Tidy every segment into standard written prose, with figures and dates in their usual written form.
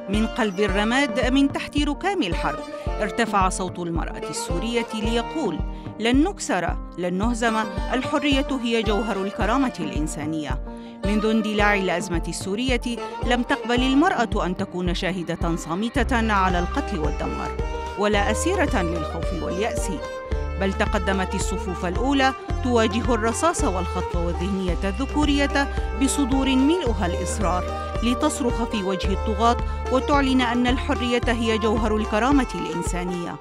من قلب الرماد من تحت ركام الحرب ارتفع صوت المرأة السورية ليقول: لن نكسر، لن نهزم، الحرية هي جوهر الكرامة الإنسانية. منذ اندلاع الأزمة السورية لم تقبل المرأة أن تكون شاهدة صامتة على القتل والدمار، ولا أسيرة للخوف واليأس، بل تقدمت الصفوف الأولى تواجه الرصاص والخطف والذهنية الذكورية بصدور ملؤها الإصرار، لتصرخ في وجه الطغاة وتعلن أن الحرية هي جوهر الكرامة الإنسانية.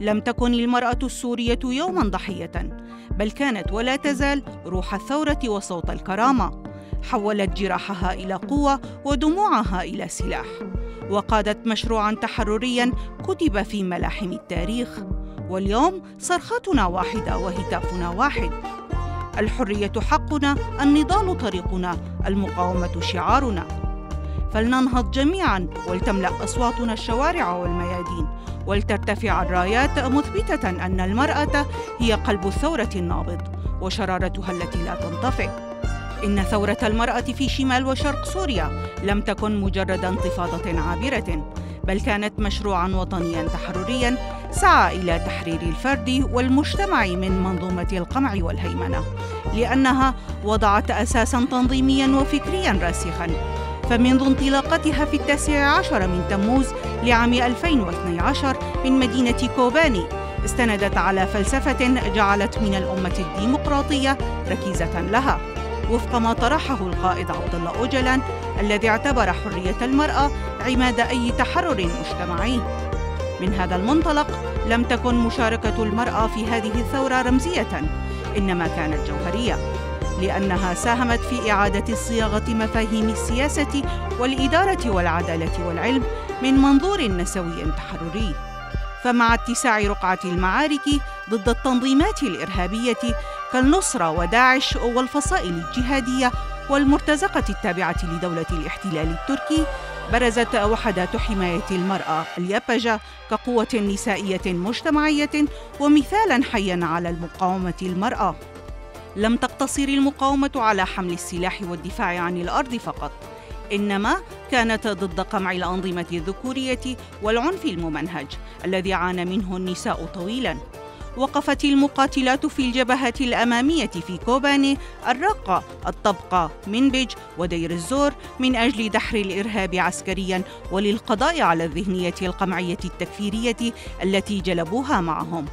لم تكن المرأة السورية يوماً ضحية، بل كانت ولا تزال روح الثورة وصوت الكرامة. حولت جراحها إلى قوة ودموعها إلى سلاح، وقادت مشروعاً تحررياً كتب في ملاحم التاريخ. واليوم صرختنا واحدة وهتافنا واحد: الحرية حقنا، النضال طريقنا، المقاومة شعارنا. فلننهض جميعاً ولتملأ أصواتنا الشوارع والميادين، ولترتفع الرايات مثبتة أن المرأة هي قلب الثورة النابض وشرارتها التي لا تنطفئ. إن ثورة المرأة في شمال وشرق سوريا لم تكن مجرد انتفاضة عابرة، بل كانت مشروعاً وطنياً تحررياً سعى إلى تحرير الفرد والمجتمع من منظومة القمع والهيمنة، لأنها وضعت أساساً تنظيمياً وفكرياً راسخاً. فمنذ انطلاقتها في 19 من تموز لعام 2012 من مدينة كوباني، استندت على فلسفة جعلت من الأمة الديمقراطية ركيزة لها، وفق ما طرحه القائد عبد الله أوجلان الذي اعتبر حرية المرأة عماد أي تحرر مجتمعي. من هذا المنطلق لم تكن مشاركة المرأة في هذه الثورة رمزية، إنما كانت جوهرية، لأنها ساهمت في إعادة صياغة مفاهيم السياسة والإدارة والعدالة والعلم من منظور نسوي تحرري. فمع اتساع رقعة المعارك ضد التنظيمات الإرهابية كالنصرة وداعش والفصائل الجهادية والمرتزقة التابعة لدولة الاحتلال التركي، برزت وحدات حماية المرأة اليابجة كقوة نسائية مجتمعية ومثالاً حياً على المقاومة المرأة. لم تقتصر المقاومة على حمل السلاح والدفاع عن الأرض فقط، إنما كانت ضد قمع الأنظمة الذكورية والعنف الممنهج الذي عانى منه النساء طويلاً. وقفت المقاتلات في الجبهات الأمامية في كوباني، الرقة، الطبقة، منبج ودير الزور من أجل دحر الإرهاب عسكرياً وللقضاء على الذهنية القمعية التكفيرية التي جلبوها معهم.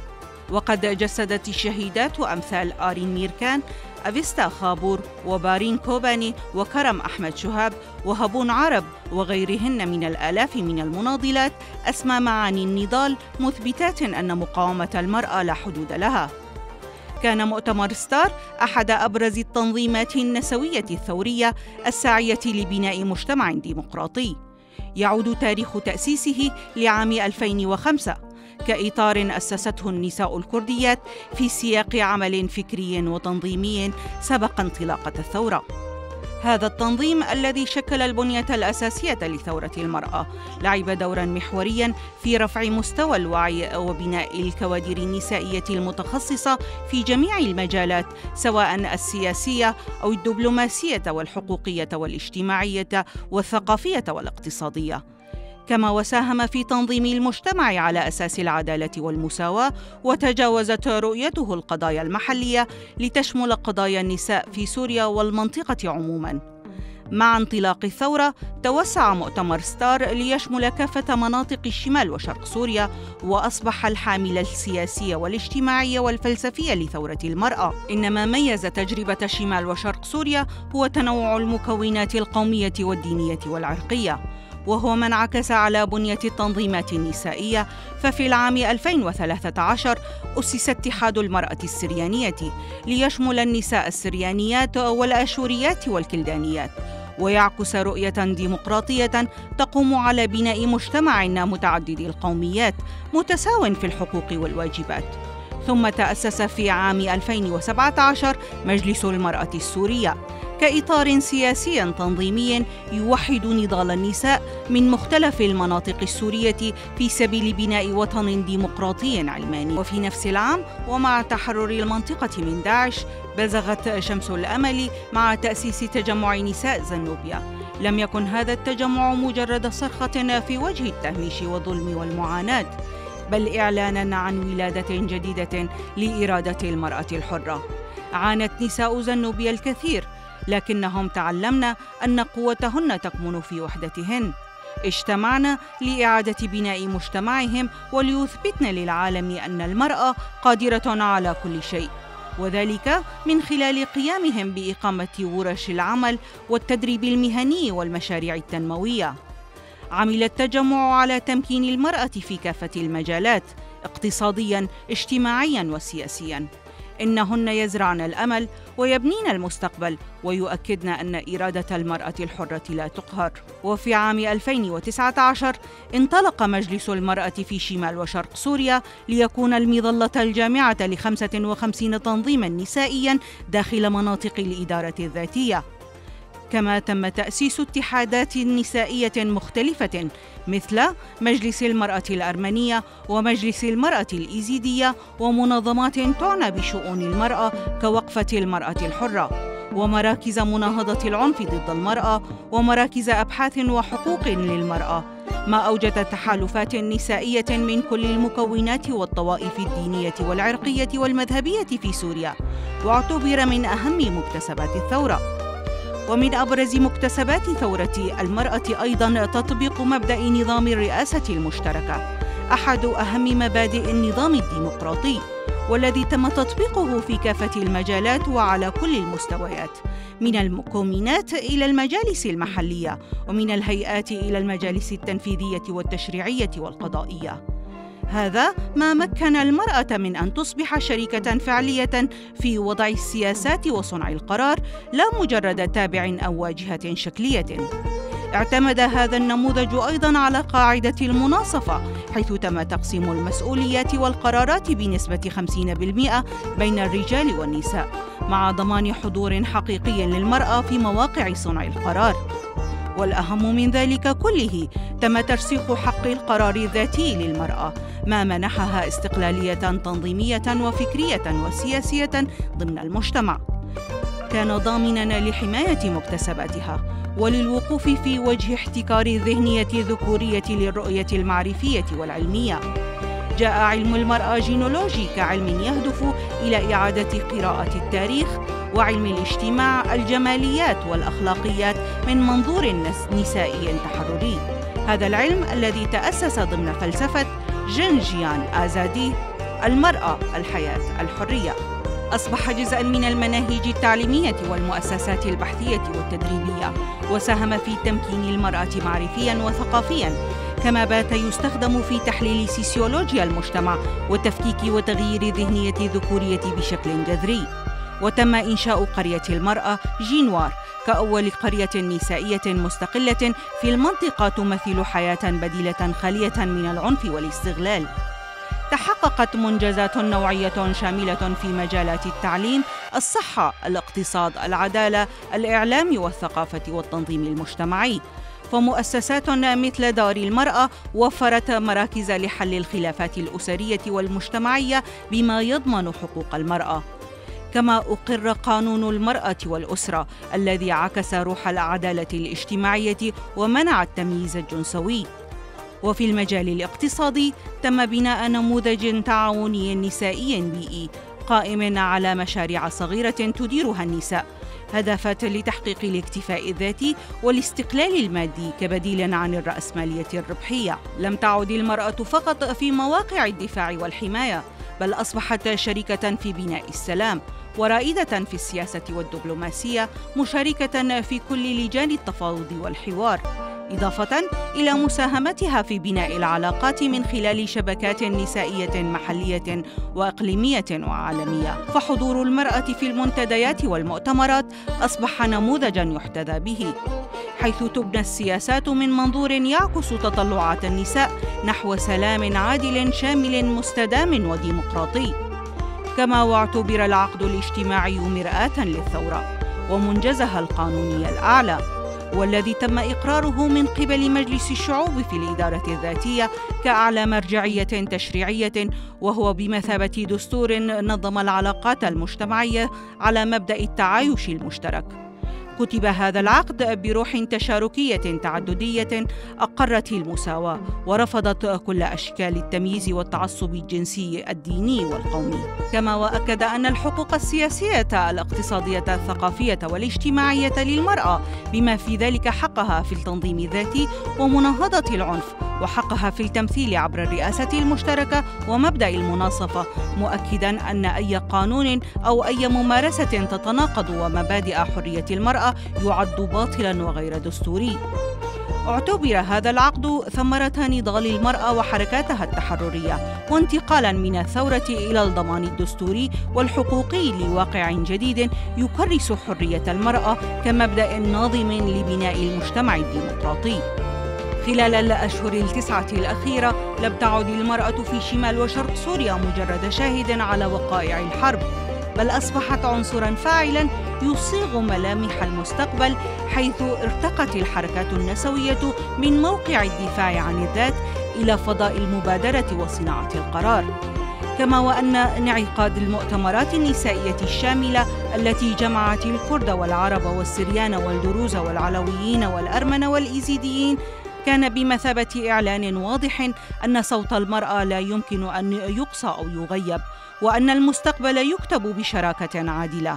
وقد جسدت الشهيدات أمثال آرين ميركان، أفيستا خابور، وبارين كوباني، وكرم أحمد شهاب، وهبون عرب، وغيرهن من الآلاف من المناضلات أسمى معاني النضال، مثبتات أن مقاومة المرأة لا حدود لها. كان مؤتمر ستار أحد أبرز التنظيمات النسوية الثورية الساعية لبناء مجتمع ديمقراطي. يعود تاريخ تأسيسه لعام 2005 كإطار أسسته النساء الكرديات في سياق عمل فكري وتنظيمي سبق انطلاقة الثورة. هذا التنظيم الذي شكل البنية الأساسية لثورة المرأة لعب دورا محوريا في رفع مستوى الوعي وبناء الكوادر النسائية المتخصصة في جميع المجالات، سواء السياسية أو الدبلوماسية والحقوقية والاجتماعية والثقافية والاقتصادية. كما وساهم في تنظيم المجتمع على أساس العدالة والمساواة، وتجاوزت رؤيته القضايا المحلية لتشمل قضايا النساء في سوريا والمنطقة عموماً. مع انطلاق الثورة توسع مؤتمر ستار ليشمل كافة مناطق الشمال وشرق سوريا، وأصبح الحامل السياسي والاجتماعي والفلسفي لثورة المرأة. إنما ميز تجربة شمال وشرق سوريا هو تنوع المكونات القومية والدينية والعرقية، وهو ما انعكس على بنية التنظيمات النسائية. ففي العام 2013 أسس اتحاد المرأة السريانية ليشمل النساء السريانيات والآشوريات والكلدانيات، ويعكس رؤية ديمقراطية تقوم على بناء مجتمع متعدد القوميات متساو في الحقوق والواجبات. ثم تأسس في عام 2017 مجلس المرأة السورية كإطار سياسي تنظيمي يوحد نضال النساء من مختلف المناطق السورية في سبيل بناء وطن ديمقراطي علماني. وفي نفس العام ومع تحرر المنطقة من داعش بزغت شمس الأمل مع تأسيس تجمع نساء زنوبيا لم يكن هذا التجمع مجرد صرخة في وجه التهميش والظلم والمعاناة، بل إعلاناً عن ولادة جديدة لإرادة المرأة الحرة. عانت نساء زنوبيا الكثير، لكنهم تعلمن أن قوتهن تكمن في وحدتهن. اجتمعن لإعادة بناء مجتمعهم وليثبتن للعالم أن المرأة قادرة على كل شيء، وذلك من خلال قيامهم بإقامة ورش العمل والتدريب المهني والمشاريع التنموية. عمل التجمع على تمكين المرأة في كافة المجالات، اقتصادياً، اجتماعياً وسياسياً. إنهن يزرعن الأمل ويبنين المستقبل ويؤكدن أن إرادة المرأة الحرة لا تقهر. وفي عام 2019 انطلق مجلس المرأة في شمال وشرق سوريا ليكون المظلة الجامعة ل55 تنظيماً نسائياً داخل مناطق الإدارة الذاتية. كما تم تأسيس اتحادات نسائية مختلفة مثل مجلس المرأة الأرمنية ومجلس المرأة الإيزيدية ومنظمات تعنى بشؤون المرأة كوقفة المرأة الحرة، ومراكز مناهضة العنف ضد المرأة ومراكز أبحاث وحقوق للمرأة، ما أوجد تحالفات نسائية من كل المكونات والطوائف الدينية والعرقية والمذهبية في سوريا، واعتبر من أهم مكتسبات الثورة. ومن أبرز مكتسبات ثورة المرأة أيضاً تطبيق مبدأ نظام الرئاسة المشتركة، أحد أهم مبادئ النظام الديمقراطي، والذي تم تطبيقه في كافة المجالات وعلى كل المستويات، من المكونات إلى المجالس المحلية، ومن الهيئات إلى المجالس التنفيذية والتشريعية والقضائية. هذا ما مكن المرأة من أن تصبح شريكة فعلية في وضع السياسات وصنع القرار، لا مجرد تابع أو واجهة شكلية. اعتمد هذا النموذج أيضاً على قاعدة المناصفة، حيث تم تقسيم المسؤوليات والقرارات بنسبة 50% بين الرجال والنساء، مع ضمان حضور حقيقي للمرأة في مواقع صنع القرار. والأهم من ذلك كله، تم ترسيخ حق القرار الذاتي للمرأة، ما منحها استقلالية تنظيمية وفكرية وسياسية ضمن المجتمع. كان ضامناً لحماية مكتسباتها وللوقوف في وجه احتكار الذهنية الذكورية للرؤية المعرفية والعلمية. جاء علم المرأة جينولوجي كعلم يهدف إلى إعادة قراءة التاريخ وعلم الاجتماع الجماليات والأخلاقيات من منظور نسائي تحرري. هذا العلم الذي تأسس ضمن فلسفة جنجيان آزادي، المرأة، الحياة، الحرية، أصبح جزءاً من المناهج التعليمية والمؤسسات البحثية والتدريبية، وساهم في تمكين المرأة معرفياً وثقافياً، كما بات يستخدم في تحليل سيسيولوجيا المجتمع وتفكيك وتغيير الذهنية الذكورية بشكل جذري. وتم إنشاء قرية المرأة جينوار كأول قرية نسائية مستقلة في المنطقة تمثل حياة بديلة خالية من العنف والاستغلال. تحققت منجزات نوعية شاملة في مجالات التعليم، الصحة، الاقتصاد، العدالة، الإعلام والثقافة والتنظيم المجتمعي. فمؤسسات مثل دار المرأة وفرت مراكز لحل الخلافات الأسرية والمجتمعية بما يضمن حقوق المرأة. كما أقر قانون المرأة والأسرة الذي عكس روح العدالة الاجتماعية ومنع التمييز الجنسوي. وفي المجال الاقتصادي تم بناء نموذج تعاوني نسائي بيئي قائم على مشاريع صغيرة تديرها النساء، هدفت لتحقيق الاكتفاء الذاتي والاستقلال المادي كبديل عن الرأسمالية الربحية. لم تعد المرأة فقط في مواقع الدفاع والحماية، بل أصبحت شريكة في بناء السلام ورائدة في السياسة والدبلوماسية، مشاركة في كل لجان التفاوض والحوار، إضافة إلى مساهمتها في بناء العلاقات من خلال شبكات نسائية محلية وإقليمية وعالمية. فحضور المرأة في المنتديات والمؤتمرات أصبح نموذجاً يحتذى به، حيث تبنى السياسات من منظور يعكس تطلعات النساء نحو سلام عادل شامل مستدام وديمقراطي. كما واعتبر العقد الاجتماعي مرآة للثورة ومنجزها القانوني الأعلى، والذي تم إقراره من قبل مجلس الشعوب في الإدارة الذاتية كأعلى مرجعية تشريعية، وهو بمثابة دستور نظم العلاقات المجتمعية على مبدأ التعايش المشترك. كتب هذا العقد بروح تشاركية تعددية أقرت المساواة ورفضت كل أشكال التمييز والتعصب الجنسي الديني والقومي، كما وأكد أن الحقوق السياسية الاقتصادية الثقافية والاجتماعية للمرأة بما في ذلك حقها في التنظيم الذاتي ومناهضة العنف وحقها في التمثيل عبر الرئاسة المشتركة ومبدأ المناصفة، مؤكداً أن أي قانون أو أي ممارسة تتناقض ومبادئ حرية المرأة يعد باطلاً وغير دستوري. اعتبر هذا العقد ثمرة نضال المرأة وحركاتها التحررية، وانتقالاً من الثورة إلى الضمان الدستوري والحقوقي لواقع جديد يكرس حرية المرأة كمبدأ ناظم لبناء المجتمع الديمقراطي. خلال الأشهر التسعة الأخيرة لم تعد المرأة في شمال وشرق سوريا مجرد شاهد على وقائع الحرب، بل أصبحت عنصراً فاعلاً يصيغ ملامح المستقبل، حيث ارتقت الحركات النسوية من موقع الدفاع عن الذات إلى فضاء المبادرة وصناعة القرار. كما وأن انعقاد المؤتمرات النسائية الشاملة التي جمعت الكرد والعرب والسريان والدروز والعلويين والأرمن والإيزيديين كان بمثابة إعلان واضح أن صوت المرأة لا يمكن أن يقصى أو يغيب، وأن المستقبل يكتب بشراكة عادلة.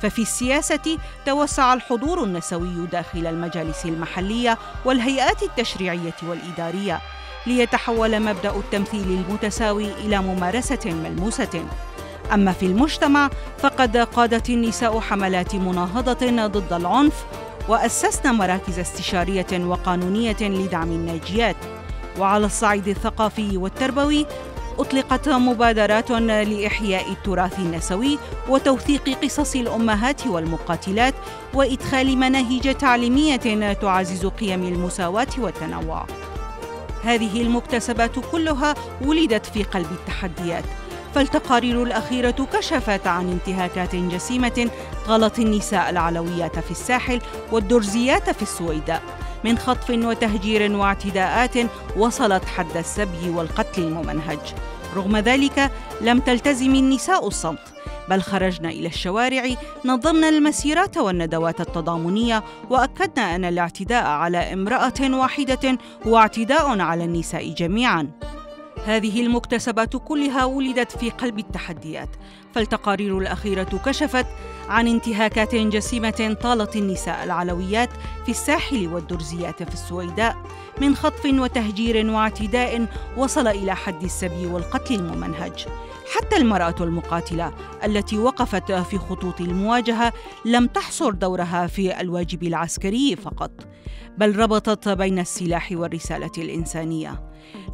ففي السياسة توسع الحضور النسوي داخل المجالس المحلية والهيئات التشريعية والإدارية، ليتحول مبدأ التمثيل المتساوي إلى ممارسة ملموسة. أما في المجتمع فقد قادت النساء حملات مناهضة ضد العنف، وأسسنا مراكز استشارية وقانونية لدعم الناجيات. وعلى الصعيد الثقافي والتربوي أطلقت مبادرات لإحياء التراث النسوي وتوثيق قصص الأمهات والمقاتلات وإدخال مناهج تعليمية تعزز قيم المساواة والتنوع. هذه المكتسبات كلها ولدت في قلب التحديات، فالتقارير الأخيرة كشفت عن انتهاكات جسيمة غلت النساء العلويات في الساحل والدرزيات في السويداء، من خطف وتهجير واعتداءات وصلت حد السبي والقتل الممنهج. رغم ذلك لم تلتزم النساء الصمت، بل خرجنا إلى الشوارع، نظمنا المسيرات والندوات التضامنية، وأكدنا أن الاعتداء على امرأة واحدة هو اعتداء على النساء جميعاً. هذه المكتسبات كلها ولدت في قلب التحديات، فالتقارير الأخيرة كشفت عن انتهاكات جسيمة طالت النساء العلويات في الساحل والدرزيات في السويداء، من خطف وتهجير واعتداء وصل إلى حد السبي والقتل الممنهج. حتى المرأة المقاتلة التي وقفت في خطوط المواجهة لم تحصر دورها في الواجب العسكري فقط، بل ربطت بين السلاح والرسالة الإنسانية،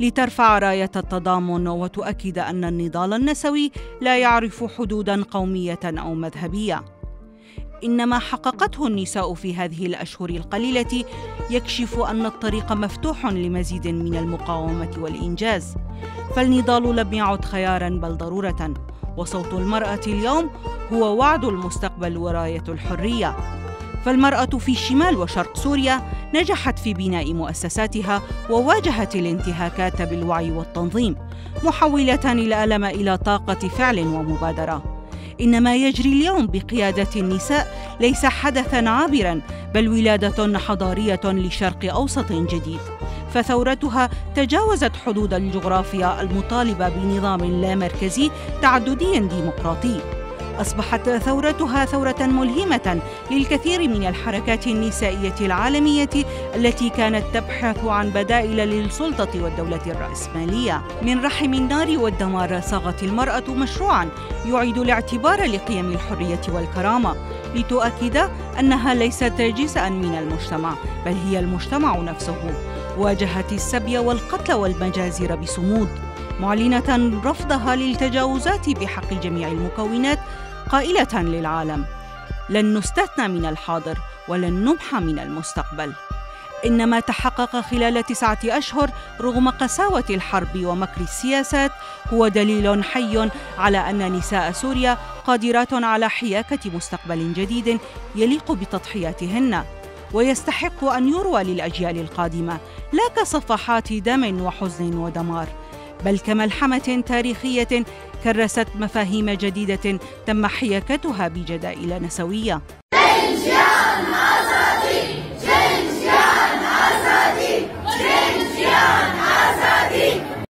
لترفع راية التضامن وتؤكد أن النضال النسوي لا يعرف حدوداً قومية أو مذهبية. إن ما حققته النساء في هذه الأشهر القليلة يكشف أن الطريق مفتوح لمزيد من المقاومة والإنجاز، فالنضال لم يعد خياراً بل ضرورة، وصوت المرأة اليوم هو وعد المستقبل وراية الحرية. فالمرأة في شمال وشرق سوريا نجحت في بناء مؤسساتها وواجهت الانتهاكات بالوعي والتنظيم، محولة الألم إلى طاقة فعل ومبادرة. إن ما يجري اليوم بقيادة النساء ليس حدثاً عابراً، بل ولادة حضارية لشرق أوسط جديد، فثورتها تجاوزت حدود الجغرافيا المطالبة بنظام لا مركزي تعددي ديمقراطي. أصبحت ثورتها ثورة ملهمة للكثير من الحركات النسائية العالمية التي كانت تبحث عن بدائل للسلطة والدولة الرأسمالية. من رحم النار والدمار صاغت المرأة مشروعاً يعيد الاعتبار لقيم الحرية والكرامة، لتؤكد أنها ليست جزءاً من المجتمع، بل هي المجتمع نفسه. واجهت السبي والقتل والمجازر بصمود، معلنة رفضها للتجاوزات بحق جميع المكونات، قائلة للعالم: لن نستثنى من الحاضر ولن نمحى من المستقبل. إن ما تحقق خلال 9 أشهر رغم قساوة الحرب ومكر السياسات هو دليل حي على أن نساء سوريا قادرات على حياكة مستقبل جديد يليق بتضحياتهن، ويستحق أن يروى للأجيال القادمة لا كصفحات دم وحزن ودمار، بل كملحمة تاريخية كرست مفاهيم جديدة تم حياكتها بجدائل نسوية.